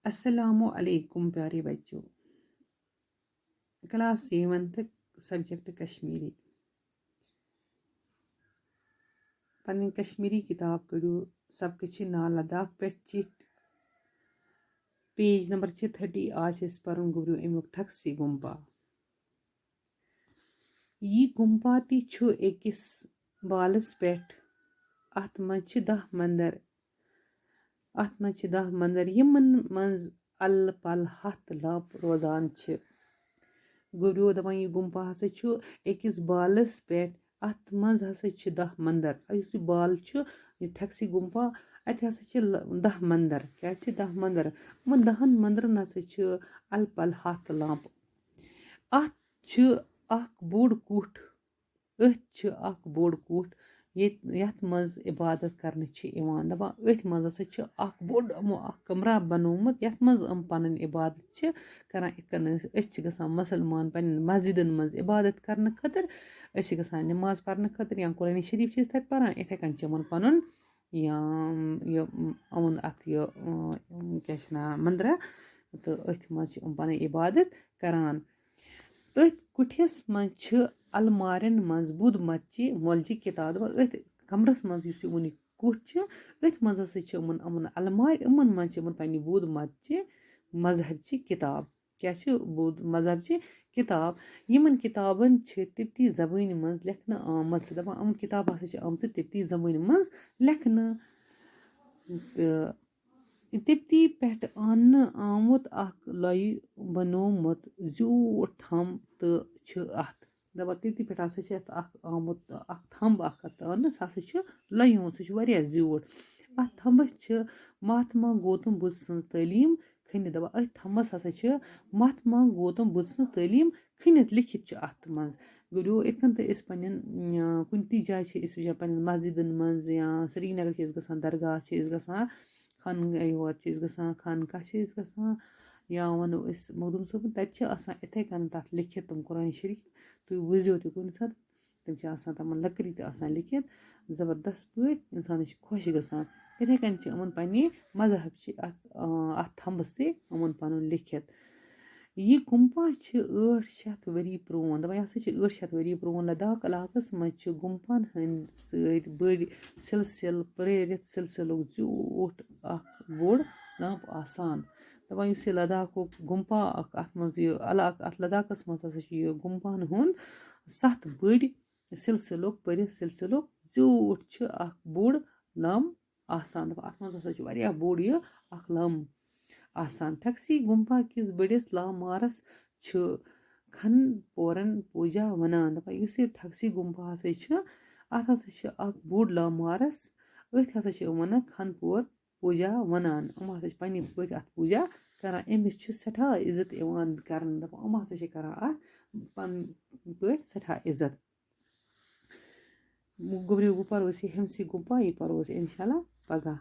अस्सलामु अलैकुम प्यारे बच्चों। क्लास 7th सब्जेक्ट कश्मीरी पन्नी कश्मीरी किताब कड़ो सबक नाल लद्दाख पे चिट पेज नंबर 30 आज पर्न गुब्रियो अमुक ठक्सी गुम्पा यह गुम्पा ती अकिस बालस पे अत मज 10 मंदिर अत मज 10 मंदिर यमन मज अल पल हथ लप रोजान गुब्रियो दपान यह गुम्पा हसा अकिस बालस पे अत मज हसा 10 मंदिर इस बाल यह ठक्सी गुम्पा अत हसा 10 मंदिर क्या 10 मंदिर यमन 10 मंदिरन हसा अल पल हथ लप अत बोड़ कुठ अत बोड़ कुठ यथ मज इबादत करने दपान अथ मज हसा बोड़ कमरा बनोमुत यथ मज पन इबादत करान इत गसान मुसलमान पन मस्जिदन मज इबादत करने खतर गसान नमाज पढ़ने खतर या कुरान शरीफ तत परान इथे कन पनुन अमुन अत क्या मंदरा तो अथ मज पन इबादत करान अथ कुठिस मज अलमारन मज बुध मच्ची मोलची किताब अथ कमरस मज यह कुठ अथ मज अमुन अलमार यमन मज पन्ने बुध मच्ची मजहब ची किताब क्या बुध मजहब ची किताब यमन किताबन तिब्ती जबान मज लेखन आमत दपान यम किताब हसा आमच तिब्ती जबान मज लेखन तिब्ती पे आन आमुत लय बनोमुत ज्यूट थम तो अत दपान तिब्ती पे हसा आमुत थम्ब आन सह लयोन सह ज्यूट अत थम्बस महात्मा गौतम बुद्ध सज तालीम खनित दपान अथ थम्बस हसा महात्मा गौतम बुद्ध सज तालीम खनित लिखित अत मज गुब्रियो इतकन तो कुन ती जाए पन मस्जिदन मज या श्रीनगर गसान दरगाह गसान खान योर गसान खानकाह गसान या वनो मखदूम सोबन तत इथे कन तथ लिखित तम कुरान शरीफ तुम वुजो तुम कुन सात तम तमन लकड़ी ते लिखित जबरदस्त पे इंसान खुश गसान इथे कन अमन पन्ने मजहब अत थम्बस ते अमन पन लिखित यह गुम्पा 800 वरी प्रोन दपान यह 800 वरी प्रोन लद्दाख इलाकस मज गुम्पन हंद सत बड़ सिलसिल प्रेरित सिलसिलुक ज्यूट बोड़ लंप आसान दपान इस लद्दाख गुम्पा अत मज अत लद्दाखस मज हसा गुम्पन हुंद 7 बड़ सिलसिलुक परित सिलसिलुक ज्यूट बोड़ लंप आसान दपान अत मज हसा बोड़ यह लंप आसान ठक्सी गुम्पा किस बड़िस लामारस खन पोरन पूजा वनान दपान इस ठक्सी गुम्पा हसा अत हसा बोड़ लामारस अथ हसा वन खन पोर पूजा वनान हसा पन्ने पे अत पूजा करान अमिस सठा इज्जत करन दपान हसा करान अत पन पे सठा इज्जत गुब्रियो परो हेमसी गुम्पा यह परो इंशाल्लाह पगह।